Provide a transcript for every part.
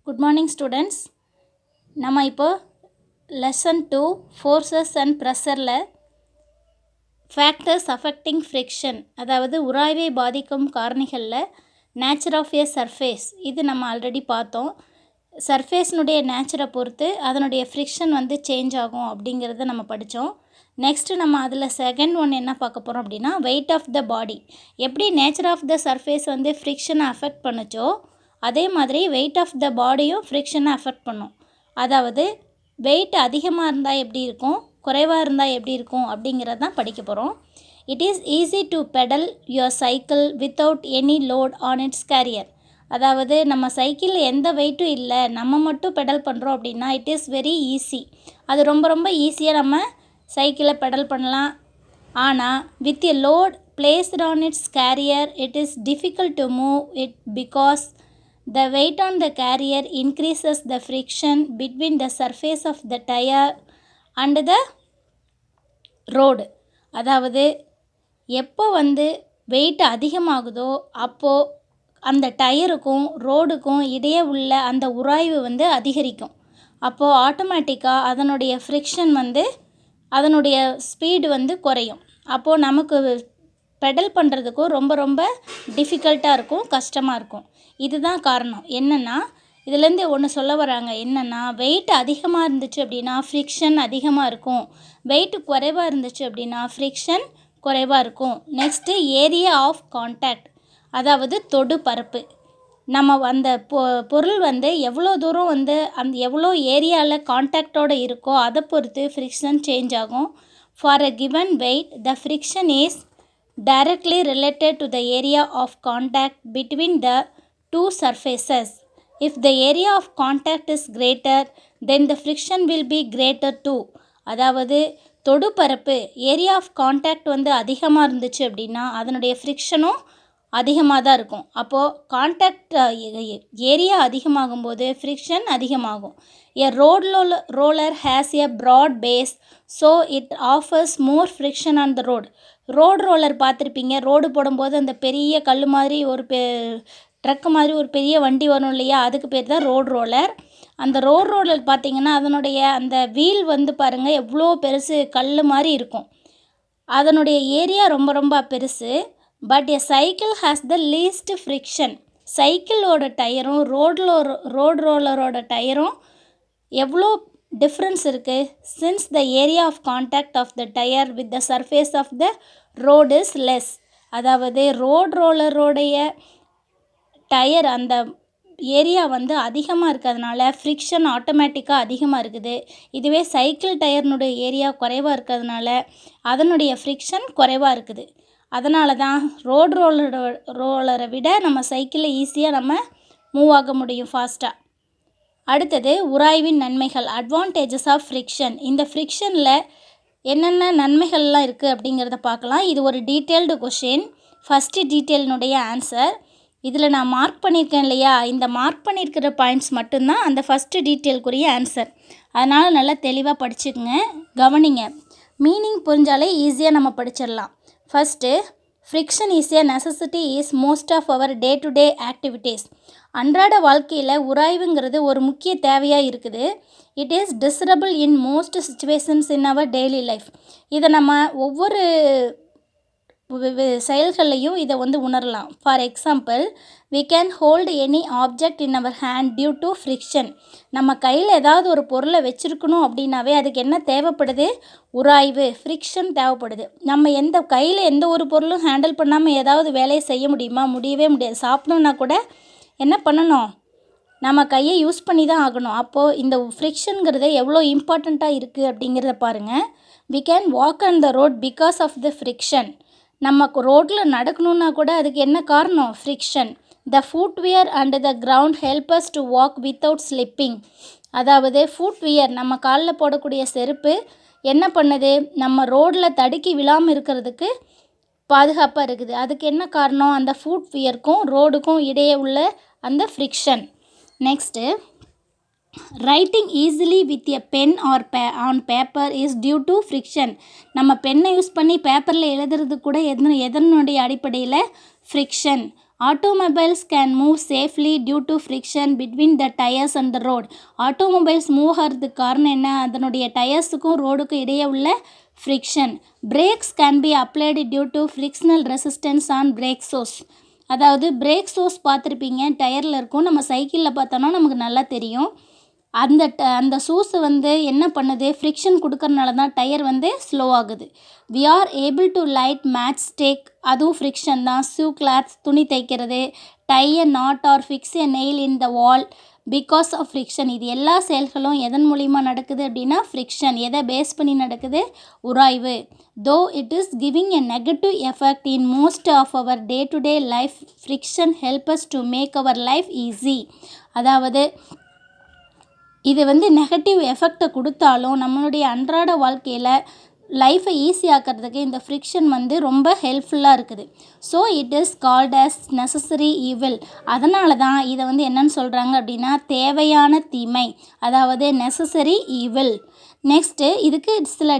Good morning students. நம்ம இப்போ lesson 2 forces and pressureல factors affecting friction அதாவது உராய்வை பாதிக்கும் காரணிகளில் nature of a surface இது நம்ம ஆல்ரெடி பார்த்தோம். சர்ஃபேஸ்னுடைய நேச்சரை பொறுத்து அதனுடைய ஃப்ரிக்ஷன் வந்து சேஞ்ச் ஆகும் அப்படிங்கிறத நம்ம படித்தோம். நெக்ஸ்ட்டு நம்ம அதில் செகண்ட் ஒன் என்ன பார்க்க போகிறோம் அப்படின்னா வெயிட் ஆஃப் த பாடி. எப்படி நேச்சர் ஆஃப் த சர்ஃபேஸ் வந்து ஃப்ரிக்ஷனை அஃபெக்ட் பண்ணுச்சோ அதே மாதிரி வெயிட் ஆஃப் த பாடியும் ஃப்ரிக்ஷனை அஃபெக்ட் பண்ணும். அதாவது வெயிட் அதிகமாக இருந்தால் எப்படி இருக்கும், குறைவாக இருந்தால் எப்படி இருக்கும் அப்படிங்கிறது தான் படிக்க போகிறோம். It is easy to pedal your cycle without any load on its carrier. அதாவது நம்ம சைக்கிளில் எந்த வெயிட்டும் இல்லை, நம்ம மட்டும் பெடல் பண்ணுறோம் அப்படின்னா இட் இஸ் வெரி ஈஸி. அது ரொம்ப ரொம்ப ஈஸியாக நம்ம சைக்கிளை பெடல் பண்ணலாம். ஆனால் with a load placed on its carrier it is difficult to move it because the weight on the carrier increases the friction between the surface of the tire and the road. அதாவது எப்போ வந்து wait அதிகமாகுதோ அப்போது அந்த டயருக்கும் ரோடுக்கும் இடையே உள்ள அந்த உராய்வு வந்து அதிகரிக்கும். அப்போது ஆட்டோமேட்டிக்காக அதனுடைய ஃப்ரிக்ஷன் வந்து அதனுடைய ஸ்பீடு வந்து குறையும். அப்போது நமக்கு பெடல் பண்ணுறதுக்கும் ரொம்ப ரொம்ப டிஃபிகல்ட்டாக இருக்கும், கஷ்டமாக இருக்கும். இதுதான் காரணம். என்னென்னா இதுலேருந்து ஒன்று சொல்ல வராங்க, என்னென்னா வெயிட் அதிகமாக இருந்துச்சு அப்படின்னா ஃப்ரிக்ஷன் அதிகமாக இருக்கும், வெயிட் குறைவாக இருந்துச்சு அப்படின்னா ஃப்ரிக்ஷன் குறைவாக இருக்கும். நெக்ஸ்ட்டு ஏரியா ஆஃப் கான்டாக்ட், அதாவது தொடு பரப்பு. நம்ம அந்த பொருள் வந்து எவ்வளோ தூரம் வந்து அந்த எவ்வளோ ஏரியாவில் கான்டாக்டோடு இருக்கோ அதை பொறுத்து ஃப்ரிக்ஷன் சேஞ்ச் ஆகும். For a given weight the friction is directly related to the area of contact between the two surfaces. If the area of contact is greater, then the friction will be greater too. அதாவது தொடுபரப்பு area of contact வந்து அதிகமாக இருந்துச்சு அப்படின்னா அதனுடைய ஃப்ரிக்ஷனும் அதிகமாக தான் இருக்கும். அப்போது கான்டாக்ட் ஏரியா அதிகமாகும்போது ஃப்ரிக்ஷன் அதிகமாகும். A roller has a broad base, so it offers more friction on the road. Roller பார்த்துருப்பீங்க. ரோடு போடும்போது அந்த பெரிய கல் மாதிரி ஒரு ட்ரக்கு மாதிரி ஒரு பெரிய வண்டி வரும் இல்லையா, அதுக்கு பேர் தான் ரோலர். அந்த ரோலர் பார்த்திங்கன்னா அதனுடைய அந்த வீல் வந்து பாருங்கள் எவ்வளோ பெருசு, கல் மாதிரி இருக்கும். அதனுடைய ஏரியா ரொம்ப ரொம்ப பெருசு. But a cycle has the least friction. சைக்கிளோட டயரும் ரோலரோட டயரும் எவ்வளோ டிஃப்ரென்ஸ் இருக்குது. Since the area of contact of the tyre with the surface of the road is less. அதாவது ரோலரோடைய டயர் அந்த ஏரியா வந்து அதிகமாக இருக்கிறதுனால ஃப்ரிக்ஷன் ஆட்டோமேட்டிக்காக அதிகமாக இருக்குது. இதுவே சைக்கிள் டயர்னுடைய ஏரியா குறைவாக இருக்கிறதுனால அதனுடைய ஃப்ரிக்ஷன் குறைவாக இருக்குது. அதனால தான் ரோலரை விட நம்ம சைக்கிளில் ஈஸியாக நம்ம மூவ் ஆக முடியும் ஃபாஸ்ட்டாக. அடுத்தது உராய்வின் நன்மைகள், அட்வான்டேஜஸ் ஆஃப் ஃப்ரிக்ஷன். இந்த ஃப்ரிக்ஷனில் என்னென்ன நன்மைகள்லாம் இருக்குது அப்படிங்கிறத பார்க்கலாம். இது ஒரு டீட்டெயில்டு கொஷின். ஃபஸ்ட்டு டீட்டெயிலினுடைய ஆன்சர் இதில் நான் மார்க் பண்ணியிருக்கேன் இல்லையா, இந்த மார்க் பண்ணியிருக்கிற பாயிண்ட்ஸ் மட்டும்தான் அந்த ஃபஸ்ட்டு டீட்டெயிலுக்குரிய ஆன்சர். அதனால் நல்லா தெளிவாக படிச்சுக்கங்க, கவனிங்க. மீனிங் புரிஞ்சாலே ஈஸியாக நம்ம படிச்சிடலாம். First friction is a necessity is most of our day to day activities. அன்றாட வாழ்க்கையில் உராய்வுங்கிறது ஒரு முக்கிய தேவையாக இருக்குது. It is desirable in most situations in our daily life. இதை நம்ம ஒவ்வொரு செயல்கள்லையும் இதை வந்து உணரலாம். For example we can hold any object in our hand due to friction. நம்ம கையில் ஏதாவது ஒரு பொருளை வச்சுருக்கணும் அப்படின்னாவே அதுக்கு என்ன தேவைப்படுது, உராய்வு, ஃப்ரிக்ஷன் தேவைப்படுது. நம்ம கையில் எந்த ஒரு பொருளும் ஹேண்டில் பண்ணாமல் ஏதாவது வேலையை செய்ய முடியுமா, முடியவே முடியாது. சாப்பிடணுன்னா கூட என்ன பண்ணணும், நம்ம கையை யூஸ் பண்ணி தான் ஆகணும். அப்போது இந்த ஃப்ரிக்ஷனுங்கிறது எவ்வளோ இம்பார்ட்டண்ட்டாக இருக்குது அப்படிங்கிறத பாருங்கள். We can walk on the road because of the friction. நம்ம ரோட்டில் நடக்கணுன்னா கூட அதுக்கு என்ன காரணம், friction. The footwear and the ground help us to walk without slipping. அதாவது ஃபுட்வியர் நம்ம காலில் போடக்கூடிய செருப்பு என்ன பண்ணுது, நம்ம ரோடில் தடுக்கி விழாமல் இருக்கிறதுக்கு பாதுகாப்பாக இருக்குது. அதுக்கு என்ன காரணம், அந்த ஃபுட்வியருக்கும் ரோடுக்கும் இடையே உள்ள அந்த friction. Next writing easily with a pen or on paper is due to friction. நம்ம பென்னை யூஸ் பண்ணி பேப்பரில் எழுதுறது கூட எதனுடைய அடிப்படையில், friction. automobiles can move safely due to friction between the tires and the road. automobiles move ஆகிறதுக்கு காரணம் என்ன? அதனுடைய டயர்ஸுக்கும் ரோடுக்கும் இடையே உள்ள friction. brakes can be applied due to frictional resistance on brake shoes. அதாவது பிரேக் ஷூஸ் பார்த்துருப்பீங்க, டயரில் இருக்கும். நம்ம சைக்கிளில் பார்த்தோன்னா நமக்கு நல்லா தெரியும். அந்த ஷூஸு வந்து என்ன பண்ணுது, ஃப்ரிக்ஷன் கொடுக்கறனால தான் டயர் வந்து ஸ்லோ ஆகுது. We are able to light match stick, அதுவும் ஃப்ரிக்ஷன் தான். ஷூ கிளாத்ஸ், துணி தைக்கிறது. Tie a knot or fix a nail in the wall because of friction. இது எல்லா செயல்களும் எதன் மூலிமா நடக்குது அப்படின்னா ஃப்ரிக்ஷன். எதை பேஸ் பண்ணி நடக்குது? உராய்வு. Though it is giving a negative effect in most of our day to day life, friction help us to make our life easy. அதாவது இது வந்து நெகட்டிவ் எஃபெக்டை கொடுத்தாலும் நம்மளுடைய அன்றாட வாழ்க்கையில் லைஃப்பை ஈஸி ஆக்கிறதுக்கு இந்த ஃப்ரிக்ஷன் வந்து ரொம்ப ஹெல்ப்ஃபுல்லாக இருக்குது. So it is called as necessary evil. அதனால தான் இதை வந்து என்னன்னு சொல்கிறாங்க அப்படின்னா தேவையான தீமை, அதாவது நெசசரி ஈவில். நெக்ஸ்ட்டு இதுக்கு சில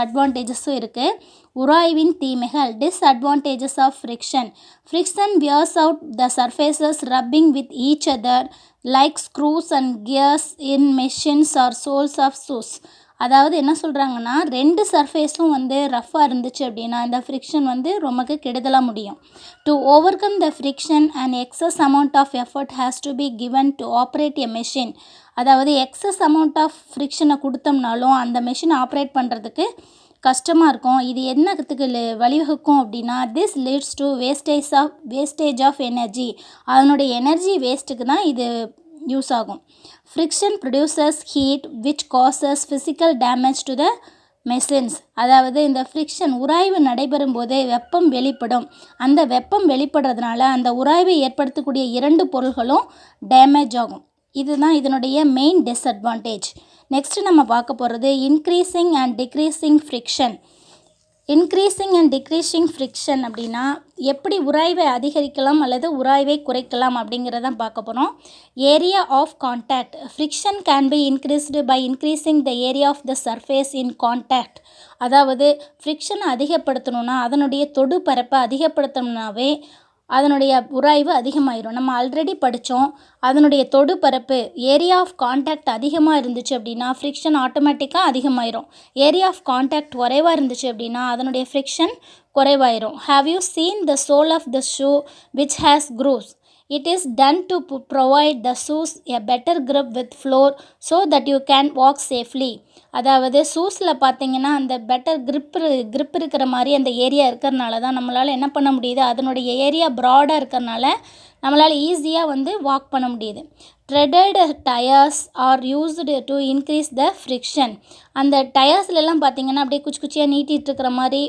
அட்வான்டேஜஸும் இருக்குது. உராய்வின் தீமைகள். Disadvantages of friction. Friction wears out the surfaces rubbing with each other like screws and gears in machines or soles of shoes. அதாவது என்ன சொல்கிறாங்கன்னா, ரெண்டு சர்ஃபேஸும் வந்து ரஃப்பாக இருந்துச்சு அப்படின்னா இந்த ஃப்ரிக்ஷன் வந்து ரொம்பக்கு கெடுதலாக முடியும். To overcome the friction and excess amount of effort has to be given to operate a machine. அதாவது எக்ஸஸ் அமௌண்ட் ஆஃப் ஃப்ரிக்ஷனை கொடுத்தோம்னாலும் அந்த மெஷின் ஆப்ரேட் பண்ணுறதுக்கு கஷ்டமாக இருக்கும். இது என்னத்துக்கு வழிவகுக்கும் அப்படின்னா this leads to wastage of energy. அதனுடைய எனர்ஜி வேஸ்ட்டுக்கு தான் இது யூஸ் ஆகும். Friction produces heat which causes physical damage to the machines. அதாவது இந்த ஃப்ரிக்ஷன் உராய்வு நடைபெறும் போதே வெப்பம் வெளிப்படும். அந்த வெப்பம் வெளிப்படுறதுனால அந்த உராய்வை ஏற்படுத்தக்கூடிய இரண்டு பொருள்களும் டேமேஜ் ஆகும். இதுதான் இதனுடைய மெயின் டிஸ்அட்வான்டேஜ். நெக்ஸ்ட்டு நம்ம பார்க்க போகிறது increasing and decreasing friction. Increasing and decreasing friction அப்படின்னா எப்படி உராய்வை அதிகரிக்கலாம் அல்லது உராய்வை குறைக்கலாம் அப்படிங்கிறதான் பார்க்க போகிறோம். Area of contact. Friction can be increased by increasing the area of the surface in contact. அதாவது ஃப்ரிக்ஷனை அதிகப்படுத்தணுன்னா அதனுடைய தொடு பரப்பை அதிகப்படுத்தணுன்னாவே அதனுடைய உராய்வு அதிகமாயிரும். நம்ம ஆல்ரெடி படித்தோம், அதனுடைய தொடு பரப்பு ஏரியா ஆஃப் கான்டாக்ட் அதிகமாக இருந்துச்சு அப்படின்னா ஃப்ரிக்ஷன் ஆட்டோமேட்டிக்காக அதிகமாயிரும். ஏரியா ஆஃப் கான்டாக்ட் குறைவாக இருந்துச்சு அப்படின்னா அதனுடைய ஃப்ரிக்ஷன் குறைவாயிரும். Have you seen the sole of the shoe which has grooves? It is done to provide the shoes a better grip with floor so that you can walk safely. அதாவது ஷூஸில் பார்த்தீங்கன்னா அந்த better grip இருக்கிற மாதிரி அந்த area இருக்கிறனால தான் நம்மளால் என்ன பண்ண முடியுது, அதனுடைய ஏரியா ப்ராடாக இருக்கிறனால நம்மளால் ஈஸியாக வந்து வாக் பண்ண முடியுது. Threaded tyres R used to increase the friction. அந்த டயர்ஸ்லாம் பார்த்தீங்கன்னா அப்படியே குச்சி குச்சியாக நீட்டிகிட்டு இருக்கிற மாதிரி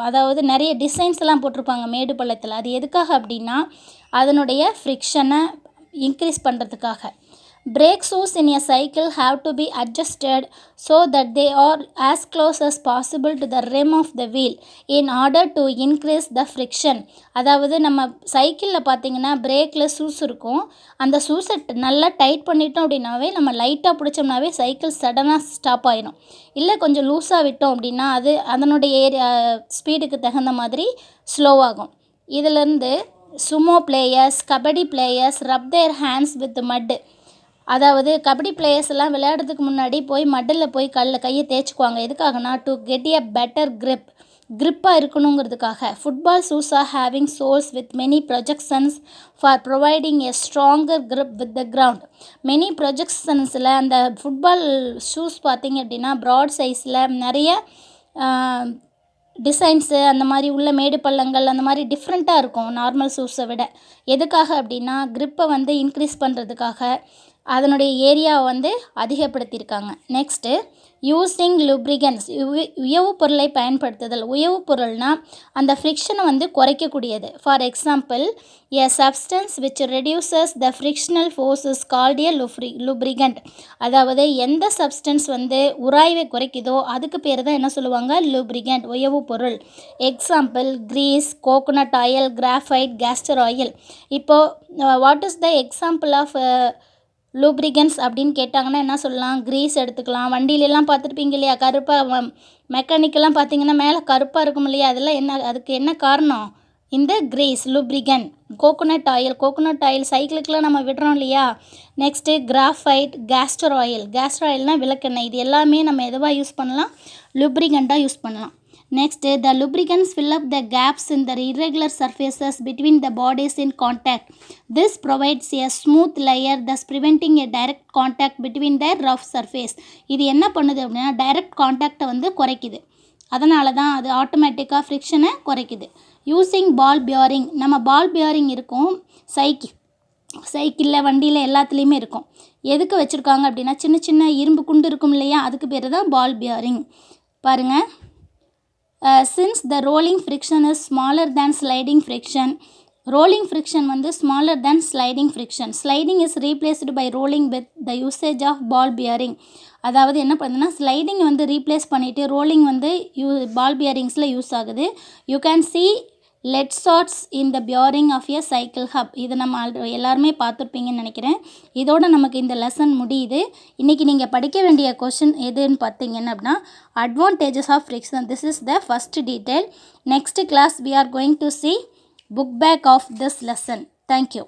அதாவது நிறைய டிசைன்ஸ் எல்லாம் போட்டிருப்பாங்க மேடு பள்ளத்தில். அது எதுக்காக அப்படின்னா அதனுடைய ஃப்ரிக்ஷனை இன்க்ரீஸ் பண்ணுறதுக்காக. Brake shoes in a cycle have to be adjusted so that they are as close as possible to the rim of the wheel in order to increase the friction. அதாவது நம்ம சைக்கிளில் பார்த்தீங்கன்னா பிரேக்கில் ஷூஸ் இருக்கும். அந்த ஷூஸை நல்லா tight பண்ணிட்டோம் அப்படின்னாவே நம்ம லைட்டாக பிடிச்சோம்னாவே சைக்கிள் சடனாக ஸ்டாப் ஆயிடும். இல்லை கொஞ்சம் லூஸாக விட்டோம் அப்படின்னா அது அதனுடைய ஸ்பீடுக்கு தகுந்த மாதிரி ஸ்லோவாகும். இதிலேருந்து sumo players, kabaddi players rub their hands with mud. அதாவது கபடி பிளேயர்ஸ் எல்லாம் விளையாடுறதுக்கு முன்னாடி போய் மட்டில் போய் கையை தேய்ச்சிக்குவாங்க. எதுக்காகனா டு கெட் எ பெட்டர் கிரிப்பாக இருக்கணுங்கிறதுக்காக. Football shoes are having soles with many projections for providing a stronger grip with the ground. Many ப்ரொஜெக்ஷன்ஸில் அந்த ஃபுட்பால் ஷூஸ் பார்த்திங்க அப்படின்னா ப்ராட் சைஸில் நிறைய டிசைன்ஸு அந்த மாதிரி உள்ள மேடு பள்ளங்கள் அந்த மாதிரி டிஃப்ரெண்ட்டாக இருக்கும் நார்மல் ஷூஸை விட. எதுக்காக அப்படின்னா கிரிப்பை வந்து இன்க்ரீஸ் பண்ணுறதுக்காக அதனுடைய ஏரியாவை வந்து அதிகப்படுத்தியிருக்காங்க. Next using lubricants. உயவு பொருளை பயன்படுத்துதல். உயவு பொருள்னால் அந்த ஃப்ரிக்ஷனை வந்து குறைக்கக்கூடியது. For example a substance which reduces the frictional force is called a lubricant. அதாவது எந்த சப்ஸ்டன்ஸ் வந்து உராய்வை குறைக்குதோ அதுக்கு பேர் தான் என்ன சொல்லுவாங்க, லுப்ரிகண்ட், உயவு பொருள். Example grease, coconut oil, graphite, castor oil. இப்போது what is the example of lubricants அப்படின்னு கேட்டாங்கன்னா என்ன சொல்லலாம், கிரீஸ் எடுத்துக்கலாம். வண்டியிலலாம் பார்த்துருப்பீங்க இல்லையா, கருப்பாக மெக்கானிக்கெல்லாம் பார்த்தீங்கன்னா மேலே கருப்பாக இருக்கும் இல்லையா, அதெல்லாம் என்ன, அதுக்கு என்ன காரணம், இந்த கிரீஸ் lubricant கோகோனட் ஆயில் சைக்கிளுக்கெலாம் நம்ம விடுறோம் இல்லையா. நெக்ஸ்ட்டு கிராஃபைட் கேஸ்டர் ஆயில்னால் விளக்கெண்ணெய். இது எல்லாமே நம்ம எதுவாக யூஸ் பண்ணலாம், lubricant-ஆக யூஸ் பண்ணலாம். Next, the lubricants fill up the gaps in the irregular surfaces between the bodies in contact. This provides a smooth layer, thus preventing a direct contact between the rough surface. இது என்ன பண்ணுது அப்படின்னா direct காண்டாக்டை வந்து குறைக்குது. அதனால தான் அது ஆட்டோமேட்டிக்காக ஃப்ரிக்ஷனை குறைக்குது. யூஸிங் பால் பியரிங், நம்ம பால் பியரிங் இருக்கும் சைக்கிளில் வண்டியில் எல்லாத்துலேயுமே இருக்கும். எதுக்கு வச்சுருக்காங்க அப்படின்னா சின்ன சின்ன இரும்பு குண்டு இருக்கும் இல்லையா, அதுக்கு பேர் தான் பால் பியரிங். பாருங்கள், since the rolling friction is smaller than sliding friction, rolling friction வந்து smaller than sliding friction. Sliding is replaced by rolling with the usage of ball bearing. அதாவது என்ன பண்ணுதுன்னா ஸ்லைடிங் வந்து ரீப்ளேஸ் பண்ணிவிட்டு ரோலிங் வந்து பால் பியரிங்ஸில் யூஸ் ஆகுது. You can see lead shots in the bearing of a cycle hub. இது நம்ம எல்லாருமே பார்த்துருப்பீங்கன்னு நினைக்கிறேன். இதோட நமக்கு இந்த லெசன் முடியுது. இன்றைக்கி நீங்கள் படிக்க வேண்டிய கொஷின் எதுன்னு பார்த்தீங்கன்னா அப்படின்னா advantages of friction. This is the first detail. Next class we are going to see book back of this lesson. Thank you.